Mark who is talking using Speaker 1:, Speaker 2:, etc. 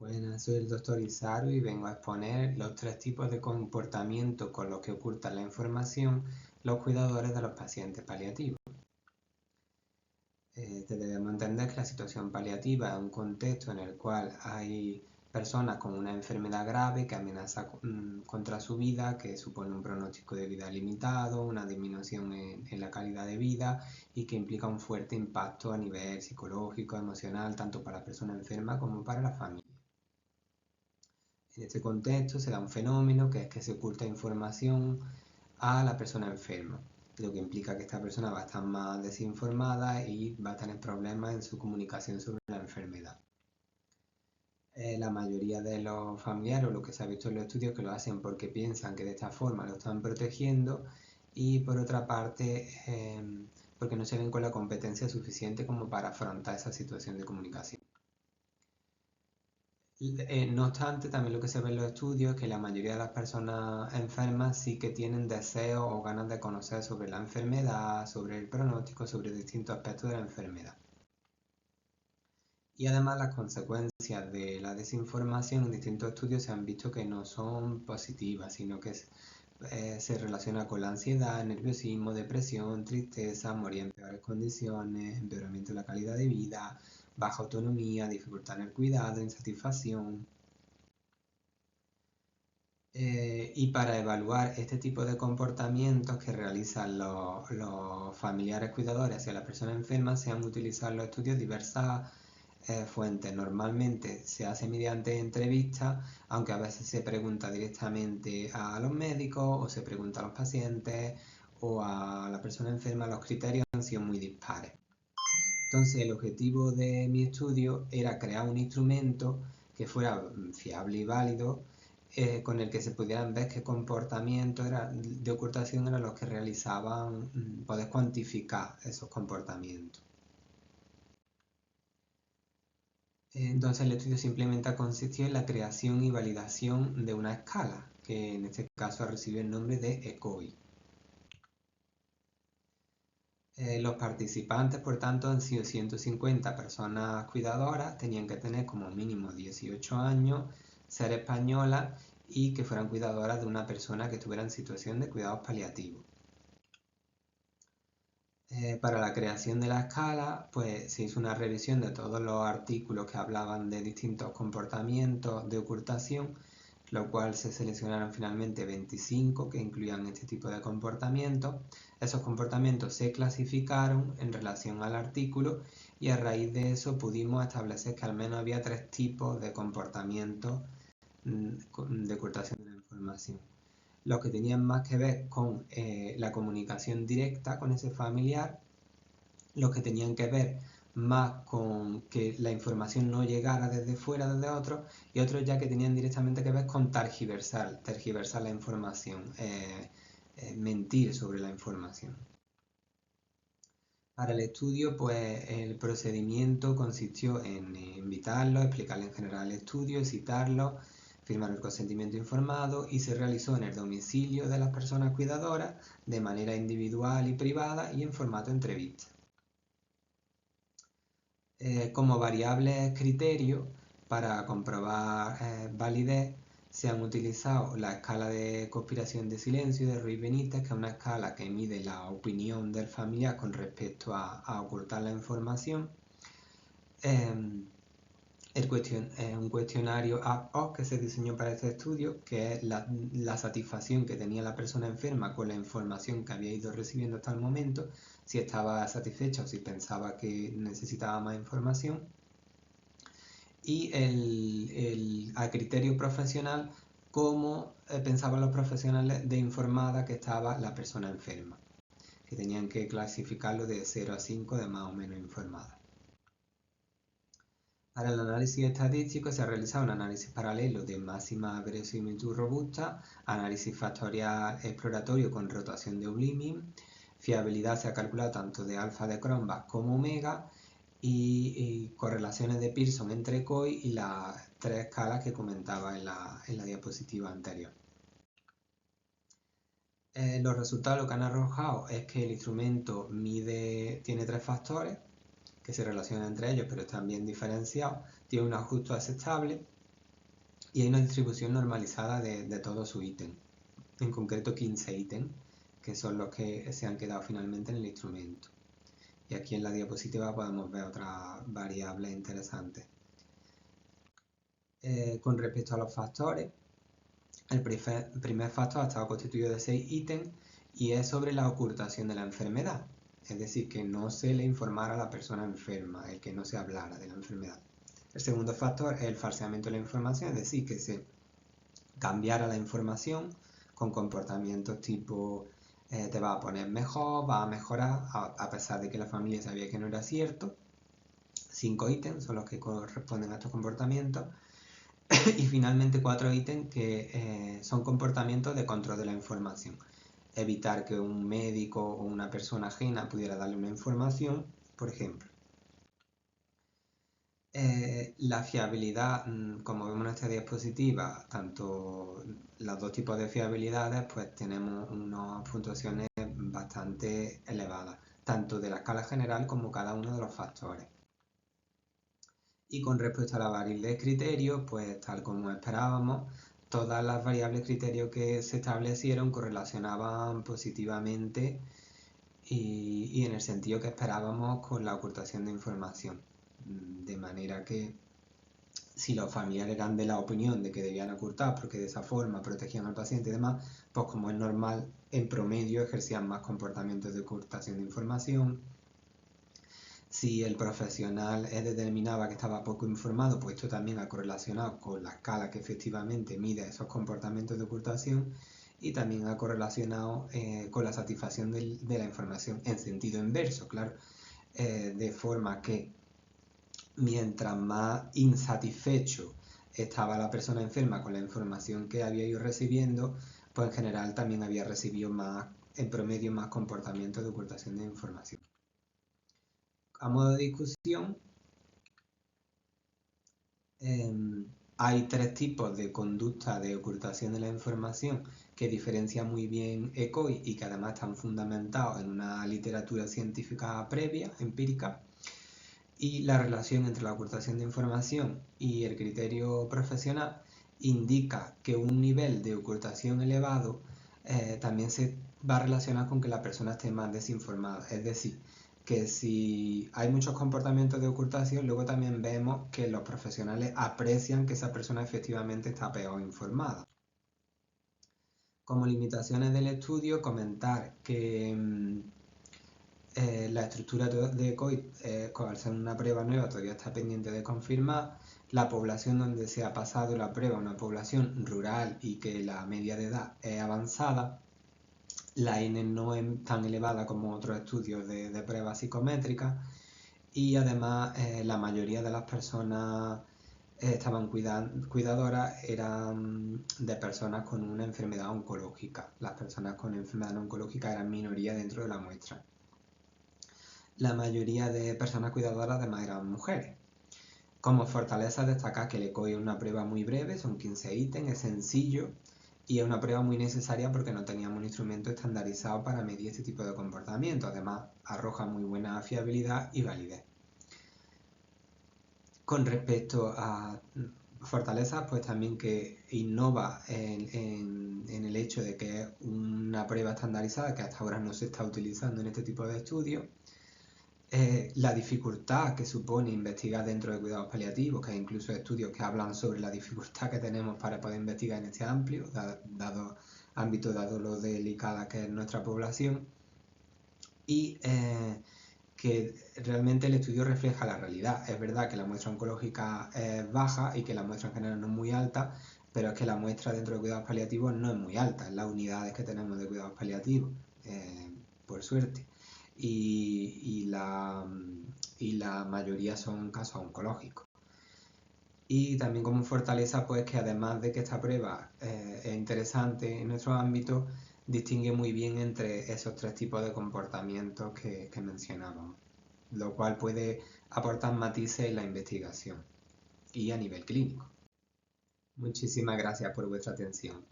Speaker 1: Buenas, soy el doctor Isaru y vengo a exponer los tres tipos de comportamiento con los que ocultan la información los cuidadores de los pacientes paliativos. Debemos entender que la situación paliativa es un contexto en el cual hay personas con una enfermedad grave que amenaza contra su vida, que supone un pronóstico de vida limitado, una disminución en la calidad de vida y que implica un fuerte impacto a nivel psicológico, emocional, tanto para la persona enferma como para la familia. En este contexto se da un fenómeno que es que se oculta información a la persona enferma, lo que implica que esta persona va a estar más desinformada y va a tener problemas en su comunicación sobre la enfermedad. La mayoría de los familiares, o lo que se ha visto en los estudios, que lo hacen porque piensan que de esta forma lo están protegiendo y por otra parte porque no se ven con la competencia suficiente como para afrontar esa situación de comunicación. No obstante, también lo que se ve en los estudios es que la mayoría de las personas enfermas sí que tienen deseos o ganas de conocer sobre la enfermedad, sobre el pronóstico, sobre distintos aspectos de la enfermedad. Y además las consecuencias de la desinformación en distintos estudios se han visto que no son positivas, sino que se relaciona con la ansiedad, nerviosismo, depresión, tristeza, morir en peores condiciones, empeoramiento de la calidad de vida, baja autonomía, dificultad en el cuidado, insatisfacción. Y para evaluar este tipo de comportamientos que realizan los familiares cuidadores hacia la persona enferma, se han utilizado en los estudios diversas fuentes. Normalmente se hace mediante entrevistas, aunque a veces se pregunta directamente a los médicos o se pregunta a los pacientes o a la persona enferma. Los criterios han sido muy dispares. Entonces el objetivo de mi estudio era crear un instrumento que fuera fiable y válido, con el que se pudieran ver qué comportamientos de ocultación eran los que realizaban, poder cuantificar esos comportamientos. Entonces el estudio simplemente consistió en la creación y validación de una escala, que en este caso recibe el nombre de ECOI. Los participantes, por tanto, han sido 150 personas cuidadoras, tenían que tener como mínimo 18 años, ser españolas y que fueran cuidadoras de una persona que estuviera en situación de cuidados paliativos. Para la creación de la escala, pues se hizo una revisión de todos los artículos que hablaban de distintos comportamientos de ocultación, lo cual se seleccionaron finalmente 25 que incluían este tipo de comportamientos. Esos comportamientos se clasificaron en relación al artículo y a raíz de eso pudimos establecer que al menos había 3 tipos de comportamientos de ocultación de la información. Los que tenían más que ver con la comunicación directa con ese familiar, los que tenían que ver más con que la información no llegara desde fuera, desde otros, y otros ya que tenían directamente que ver con tergiversar la información, mentir sobre la información. Para el estudio, pues el procedimiento consistió en invitarlo, explicarle en general el estudio, citarlo, firmar el consentimiento informado y se realizó en el domicilio de las personas cuidadoras de manera individual y privada y en formato entrevista. Como variables criterios para comprobar validez se han utilizado la escala de conspiración de silencio de Ruiz Benítez, que es una escala que mide la opinión del familiar con respecto a ocultar la información. Un cuestionario ad hoc que se diseñó para este estudio, que es la satisfacción que tenía la persona enferma con la información que había ido recibiendo hasta el momento, si estaba satisfecha o si pensaba que necesitaba más información. Y a criterio profesional, cómo pensaban los profesionales de informada que estaba la persona enferma, que tenían que clasificarlo de 0 a 5 de más o menos informada. Para el análisis estadístico se ha realizado un análisis paralelo de máxima verosimilitud robusta, análisis factorial exploratorio con rotación de Oblimi, fiabilidad se ha calculado tanto de alfa de Cronbach como omega y correlaciones de Pearson entre COI y las 3 escalas que comentaba en la diapositiva anterior. Los resultados lo que han arrojado es que el instrumento tiene 3 factores que se relacionan entre ellos pero están bien diferenciados, tiene un ajuste aceptable, y hay una distribución normalizada de todos sus ítems, en concreto 15 ítems, que son los que se han quedado finalmente en el instrumento. Y aquí en la diapositiva podemos ver otras variables interesantes. Con respecto a los factores, el primer factor ha estado constituido de 6 ítems y es sobre la ocultación de la enfermedad, es decir, que no se le informara a la persona enferma, el que no se hablara de la enfermedad. El segundo factor es el falseamiento de la información, es decir, que se cambiara la información con comportamientos tipo te va a poner mejor, va a mejorar, a pesar de que la familia sabía que no era cierto. 5 ítems son los que corresponden a estos comportamientos. Y finalmente 4 ítems que son comportamientos de control de la información. Evitar que un médico o una persona ajena pudiera darle una información, por ejemplo. La fiabilidad, como vemos en esta diapositiva, tanto los dos tipos de fiabilidades, pues tenemos unas puntuaciones bastante elevadas, tanto de la escala general como cada uno de los factores. Y con respecto a la variable de criterio, pues tal como esperábamos, todas las variables criterio que se establecieron correlacionaban positivamente y en el sentido que esperábamos con la ocultación de información. De manera que si los familiares eran de la opinión de que debían ocultar porque de esa forma protegían al paciente y demás, pues como es normal, en promedio ejercían más comportamientos de ocultación de información. Si el profesional determinaba que estaba poco informado, pues esto también ha correlacionado con la escala que efectivamente mide esos comportamientos de ocultación y también ha correlacionado con la satisfacción de la información en sentido inverso, claro, de forma que mientras más insatisfecho estaba la persona enferma con la información que había ido recibiendo, pues en general también había recibido más, en promedio, más comportamientos de ocultación de información. A modo de discusión, hay 3 tipos de conducta de ocultación de la información que diferencia muy bien ECOI y que además están fundamentados en una literatura científica previa, empírica, y la relación entre la ocultación de información y el criterio profesional indica que un nivel de ocultación elevado también se va a relacionar con que la persona esté más desinformada, es decir, que si hay muchos comportamientos de ocultación, luego también vemos que los profesionales aprecian que esa persona efectivamente está peor informada. Como limitaciones del estudio, comentar que la estructura de COIT, al ser una prueba nueva, todavía está pendiente de confirmar. La población donde se ha pasado la prueba, una población rural y que la media de edad es avanzada. La N no es tan elevada como otros estudios de pruebas psicométricas y además la mayoría de las personas estaban cuidadoras eran de personas con una enfermedad oncológica. Las personas con enfermedad oncológica eran minoría dentro de la muestra. La mayoría de personas cuidadoras además eran mujeres. Como fortaleza destaca que el ECOI es una prueba muy breve, son 15 ítems, es sencillo y es una prueba muy necesaria porque no teníamos un instrumento estandarizado para medir este tipo de comportamiento. Además, arroja muy buena fiabilidad y validez. Con respecto a fortalezas, pues también que innova en el hecho de que es una prueba estandarizada que hasta ahora no se está utilizando en este tipo de estudios. La dificultad que supone investigar dentro de cuidados paliativos, que hay incluso estudios que hablan sobre la dificultad que tenemos para poder investigar en este amplio, dado ámbito, dado lo delicada que es nuestra población, y que realmente el estudio refleja la realidad. Es verdad que la muestra oncológica es baja y que la muestra en general no es muy alta, pero es que la muestra dentro de cuidados paliativos no es muy alta, en las unidades que tenemos de cuidados paliativos, por suerte. Y la mayoría son casos oncológicos. Y también como fortaleza, pues que además de que esta prueba es interesante en nuestro ámbito, distingue muy bien entre esos 3 tipos de comportamientos que mencionábamos, lo cual puede aportar matices en la investigación y a nivel clínico. Muchísimas gracias por vuestra atención.